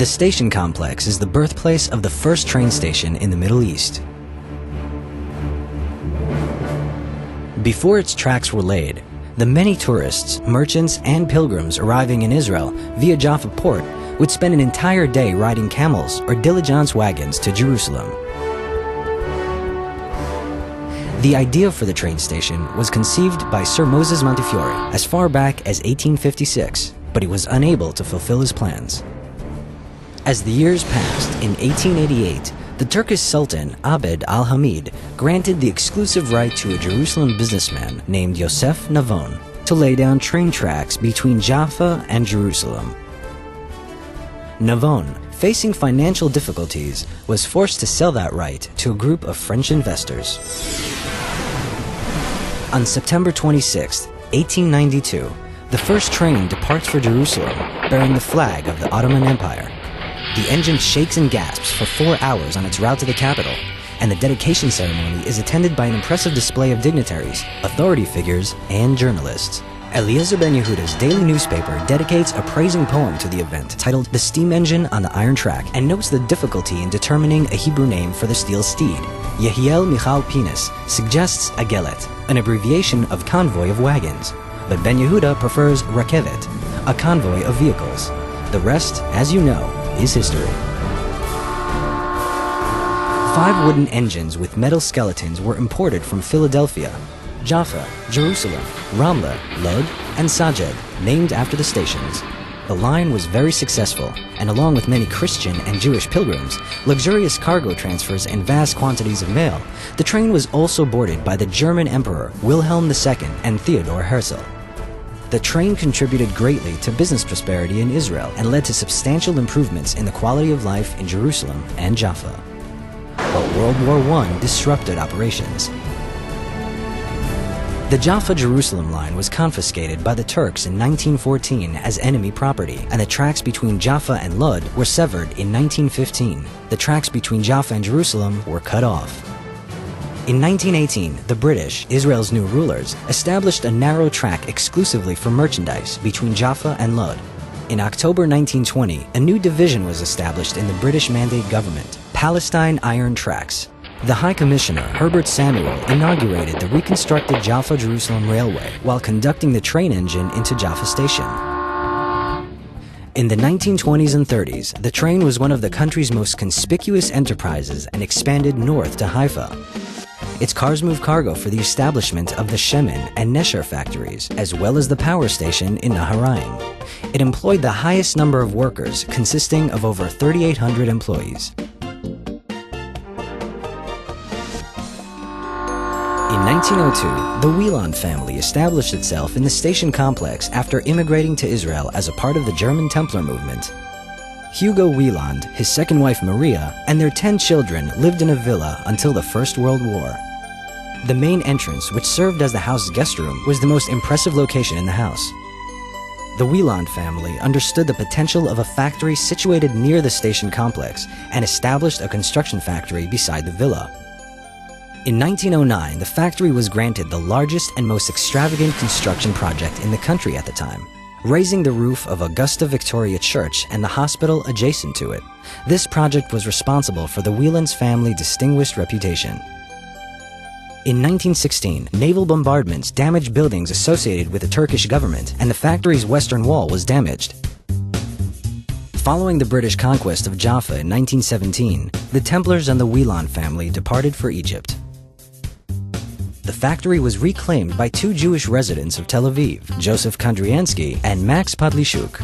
The station complex is the birthplace of the first train station in the Middle East. Before its tracks were laid, the many tourists, merchants, and pilgrims arriving in Israel via Jaffa port would spend an entire day riding camels or diligence wagons to Jerusalem. The idea for the train station was conceived by Sir Moses Montefiore as far back as 1856, but he was unable to fulfill his plans. As the years passed, in 1888, the Turkish Sultan Abd al-Hamid granted the exclusive right to a Jerusalem businessman named Yosef Navon to lay down train tracks between Jaffa and Jerusalem. Navon, facing financial difficulties, was forced to sell that right to a group of French investors. On September 26, 1892, the first train departs for Jerusalem, bearing the flag of the Ottoman Empire. The engine shakes and gasps for 4 hours on its route to the capital, and the dedication ceremony is attended by an impressive display of dignitaries, authority figures, and journalists. Eliezer Ben Yehuda's daily newspaper dedicates a praising poem to the event titled "The Steam Engine on the Iron Track" and notes the difficulty in determining a Hebrew name for the steel steed. Yehiel Michal Pinas suggests Agelet, an abbreviation of convoy of wagons, but Ben Yehuda prefers Rakevet, a convoy of vehicles. The rest, as you know, is history. 5 wooden engines with metal skeletons were imported from Philadelphia, Jaffa, Jerusalem, Ramla, Lod, and Sajed, named after the stations. The line was very successful, and along with many Christian and Jewish pilgrims, luxurious cargo transfers, and vast quantities of mail, the train was also boarded by the German Emperor Wilhelm II and Theodor Herzl. The train contributed greatly to business prosperity in Israel and led to substantial improvements in the quality of life in Jerusalem and Jaffa. But World War I disrupted operations. The Jaffa-Jerusalem line was confiscated by the Turks in 1914 as enemy property, and the tracks between Jaffa and Lod were severed in 1915. The tracks between Jaffa and Jerusalem were cut off. In 1918, the British, Israel's new rulers, established a narrow track exclusively for merchandise between Jaffa and Lod. In October 1920, a new division was established in the British Mandate government, Palestine Iron Tracks. The High Commissioner, Herbert Samuel, inaugurated the reconstructed Jaffa-Jerusalem Railway while conducting the train engine into Jaffa Station. In the 1920s and 30s, the train was one of the country's most conspicuous enterprises and expanded north to Haifa. Its cars moved cargo for the establishment of the Shemen and Nesher factories, as well as the power station in Naharaim. It employed the highest number of workers, consisting of over 3,800 employees. In 1902, the Wieland family established itself in the station complex after immigrating to Israel as a part of the German Templar movement. Hugo Wieland, his second wife Maria, and their 10 children lived in a villa until the First World War. The main entrance, which served as the house's guest room, was the most impressive location in the house. The Wieland family understood the potential of a factory situated near the station complex and established a construction factory beside the villa. In 1909, the factory was granted the largest and most extravagant construction project in the country at the time, raising the roof of Augusta Victoria Church and the hospital adjacent to it. This project was responsible for the Wieland's family's distinguished reputation. In 1916, naval bombardments damaged buildings associated with the Turkish government, and the factory's western wall was damaged. Following the British conquest of Jaffa in 1917, the Templars and the Wieland family departed for Egypt. The factory was reclaimed by 2 Jewish residents of Tel Aviv, Joseph Kondriansky and Max Podlichuk.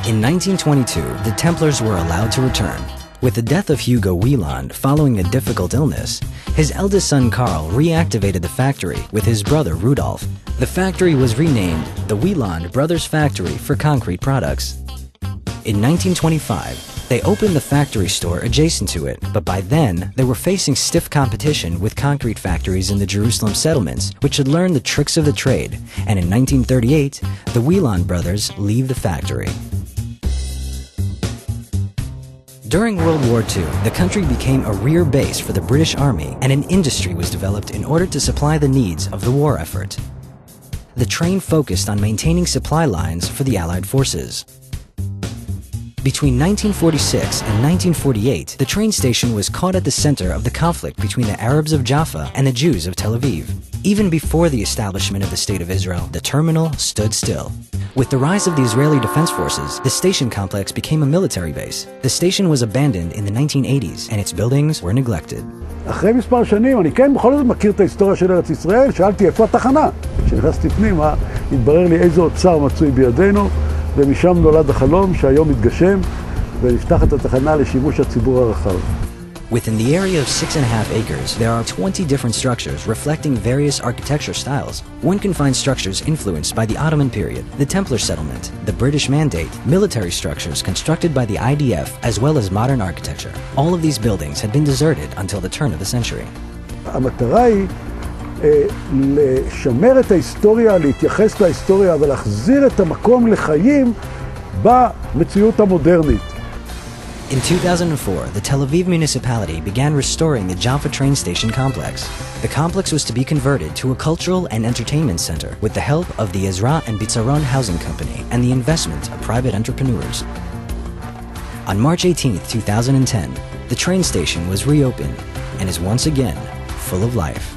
In 1922, the Templars were allowed to return. With the death of Hugo Wieland following a difficult illness, his eldest son Karl reactivated the factory with his brother Rudolf. The factory was renamed the Wieland Brothers Factory for Concrete Products. In 1925, they opened the factory store adjacent to it, but by then, they were facing stiff competition with concrete factories in the Jerusalem settlements, which had learned the tricks of the trade, and in 1938, the Wieland brothers leave the factory. During World War II, the country became a rear base for the British Army, and an industry was developed in order to supply the needs of the war effort. the train focused on maintaining supply lines for the Allied forces. Between 1946 and 1948, the train station was caught at the center of the conflict between the Arabs of Jaffa and the Jews of Tel Aviv. Even before the establishment of the State of Israel, the terminal stood still. With the rise of the Israeli Defense Forces, the station complex became a military base. The station was abandoned in the 1980s, and its buildings were neglected. אחרי מספר שנים, אני כן בכל זאת מכיר את ההיסטוריה של ארץ ישראל, שאלתי איפה התחנה. כשנכנסתי פנימה, התברר לי איזה אוצר מצוי בידינו, ומשם נולד החלום שהיום מתגשם, ונפתח את התחנה לשימוש הציבור הרחב. Within the area of 6.5 acres, there are 20 different structures reflecting various architecture styles. One can find structures influenced by the Ottoman period, the Templar settlement, the British Mandate, military structures constructed by the IDF, as well as modern architecture. All of these buildings had been deserted until the turn of the century. המטרה היא לשמר את ההיסטוריה, להתייחס להיסטוריה ולהחזיר את המקום לחיים במציאות המודרנית. In 2004, the Tel Aviv municipality began restoring the Jaffa train station complex. The complex was to be converted to a cultural and entertainment center with the help of the Ezra and Bitzaron Housing Company and the investment of private entrepreneurs. On March 18, 2010, the train station was reopened and is once again full of life.